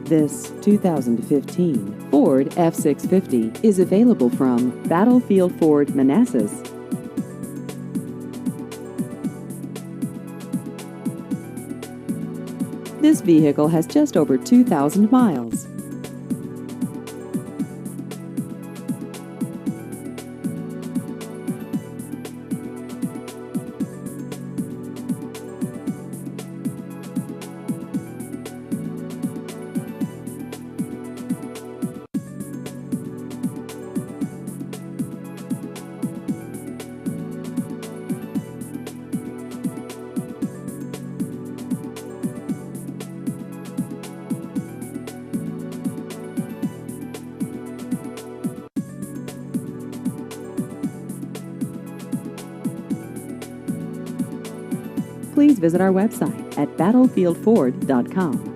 This 2015 Ford F-650 is available from Battlefield Ford Manassas. This vehicle has just over 2,000 miles. Please visit our website at battlefieldford.com.